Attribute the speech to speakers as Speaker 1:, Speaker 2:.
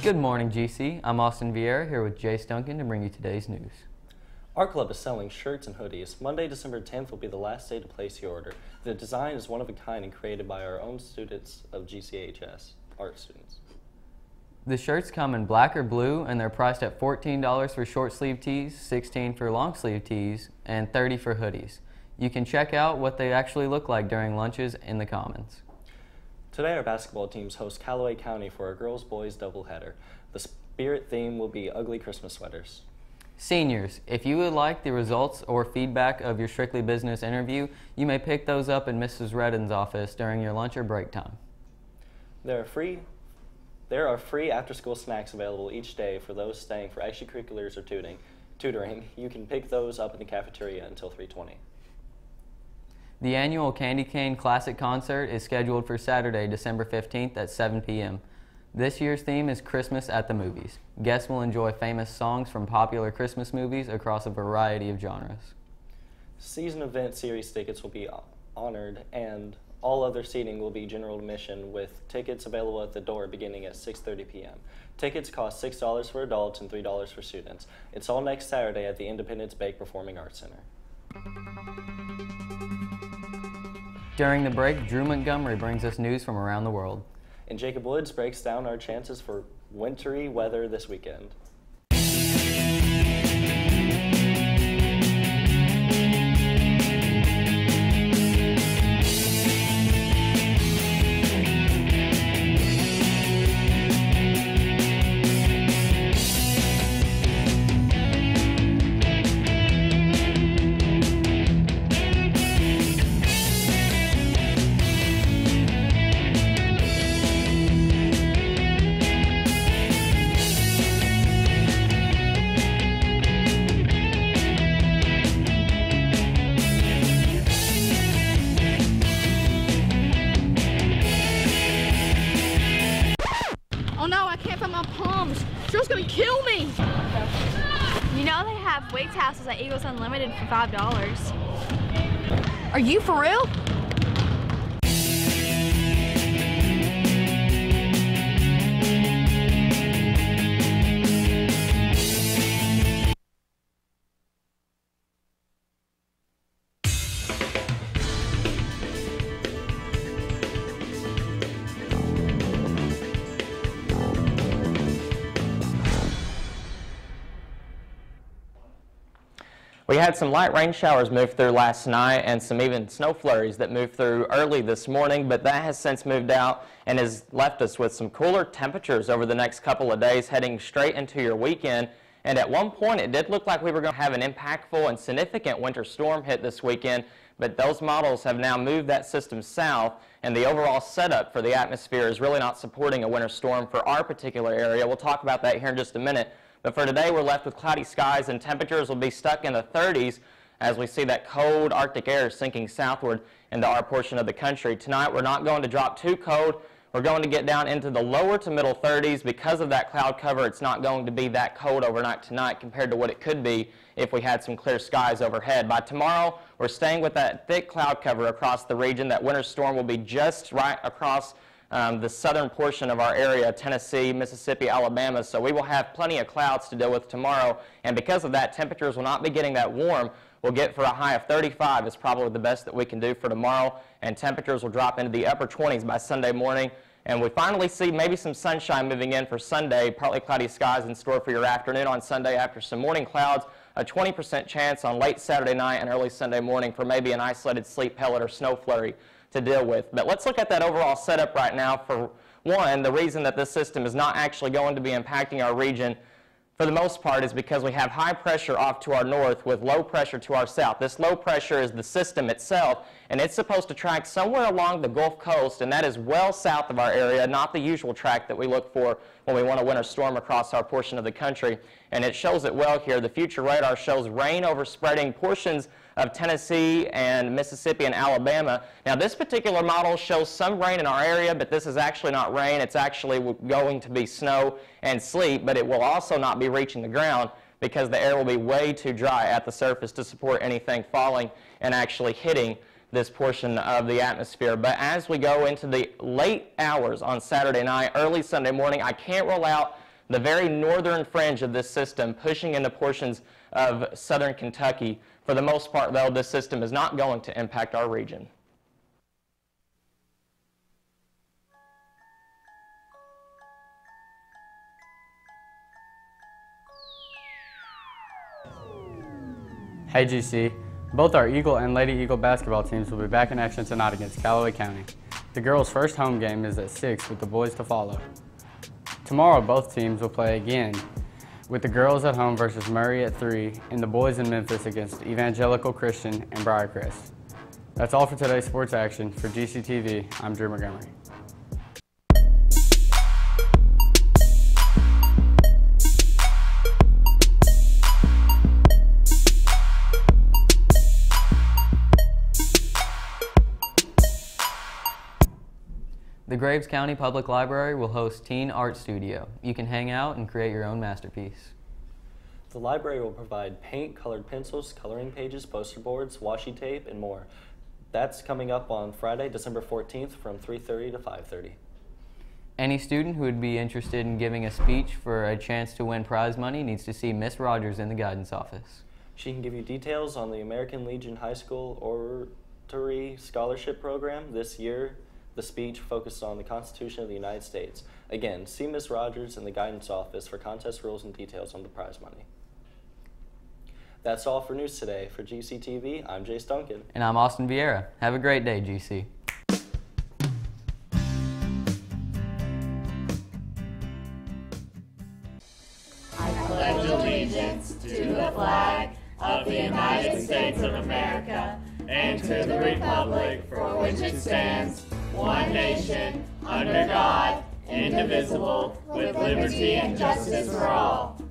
Speaker 1: Good morning, GC. I'm Austin Vieira here with Jace Duncan to bring you today's news.
Speaker 2: Our club is selling shirts and hoodies. Monday, December 10th will be the last day to place your order. The design is one of a kind and created by our own students of GCHS, art students.
Speaker 1: The shirts come in black or blue, and they're priced at $14 for short sleeve tees, $16 for long sleeve tees, and $30 for hoodies. You can check out what they actually look like during lunches in the Commons.
Speaker 2: Today, our basketball teams host Callaway County for a girls-boys doubleheader. The spirit theme will be ugly Christmas sweaters.
Speaker 1: Seniors, if you would like the results or feedback of your Strictly Business interview, you may pick those up in Mrs. Redden's office during your lunch or break time.
Speaker 2: There are free after-school snacks available each day for those staying for extracurriculars or tutoring. You can pick those up in the cafeteria until 3:20.
Speaker 1: The annual Candy Cane Classic Concert is scheduled for Saturday, December 15th at 7 p.m. This year's theme is Christmas at the Movies. Guests will enjoy famous songs from popular Christmas movies across a variety of genres.
Speaker 2: Season event series tickets will be honored, and all other seating will be general admission with tickets available at the door beginning at 6:30 p.m. Tickets cost $6 for adults and $3 for students. It's all next Saturday at the Independence Bake Performing Arts Center.
Speaker 1: During the break, Drew Montgomery brings us news from around the world.
Speaker 2: And Jacob Woods breaks down our chances for wintry weather this weekend.
Speaker 3: Oh no, I can't find my palms. Cheryl's gonna kill me.
Speaker 4: You know they have Waits houses at Eagles Unlimited for $5.
Speaker 3: Are you for real?
Speaker 5: We had some light rain showers move through last night and some even snow flurries that moved through early this morning, but that has since moved out and has left us with some cooler temperatures over the next couple of days heading straight into your weekend. And at one point it did look like we were going to have an impactful and significant winter storm hit this weekend, but those models have now moved that system south, and the overall setup for the atmosphere is really not supporting a winter storm for our particular area. We'll talk about that here in just a minute. But for today, we're left with cloudy skies, and temperatures will be stuck in the 30s as we see that cold Arctic air sinking southward into our portion of the country. Tonight, we're not going to drop too cold. We're going to get down into the lower to middle 30s. Because of that cloud cover, it's not going to be that cold overnight tonight compared to what it could be if we had some clear skies overhead. By tomorrow, we're staying with that thick cloud cover across the region. That winter storm will be just right across the southern portion of our area, Tennessee, Mississippi, Alabama, so we will have plenty of clouds to deal with tomorrow, and because of that, temperatures will not be getting that warm. We'll get for a high of 35 is probably the best that we can do for tomorrow, and temperatures will drop into the upper 20s by Sunday morning, and we finally see maybe some sunshine moving in for Sunday, partly cloudy skies in store for your afternoon on Sunday after some morning clouds, a 20% chance on late Saturday night and early Sunday morning for maybe an isolated sleet pellet or snow flurry to deal with. But let's look at that overall setup right now. For one, the reason that this system is not actually going to be impacting our region for the most part is because we have high pressure off to our north with low pressure to our south. This low pressure is the system itself, and it's supposed to track somewhere along the Gulf Coast, and that is well south of our area, not the usual track that we look for when we want a winter storm across our portion of the country. And it shows it well here. The future radar shows rain overspreading portions of Tennessee and Mississippi and Alabama. Now this particular model shows some rain in our area, but this is actually not rain. It's actually going to be snow and sleet, but it will also not be reaching the ground because the air will be way too dry at the surface to support anything falling and actually hitting this portion of the atmosphere. But as we go into the late hours on Saturday night, early Sunday morning, I can't rule out the very northern fringe of this system, pushing into portions of southern Kentucky. For the most part, though, this system is not going to impact our region.
Speaker 6: Hey GC, both our Eagle and Lady Eagle basketball teams will be back in action tonight against Callaway County. The girls' first home game is at 6 with the boys to follow. Tomorrow both teams will play again, with the girls at home versus Murray at 3 and the boys in Memphis against Evangelical Christian and Briarcrest. That's all for today's sports action. For GCTV, I'm Drew Montgomery.
Speaker 1: The Graves County Public Library will host Teen Art Studio. You can hang out and create your own masterpiece.
Speaker 2: The library will provide paint, colored pencils, coloring pages, poster boards, washi tape, and more. That's coming up on Friday, December 14th from 3:30 to 5:30.
Speaker 1: Any student who would be interested in giving a speech for a chance to win prize money needs to see Miss Rogers in the guidance office.
Speaker 2: She can give you details on the American Legion High School Oratory Scholarship Program. This year, the speech focused on the Constitution of the United States. Again, see Ms. Rogers in the guidance office for contest rules and details on the prize money. That's all for news today. For GCTV, I'm Jace Duncan.
Speaker 1: And I'm Austin Vieira. Have a great day, GC.
Speaker 7: I pledge allegiance to the flag of the United States of America and to the republic for which it stands, one nation, under God, indivisible, with liberty and justice for all.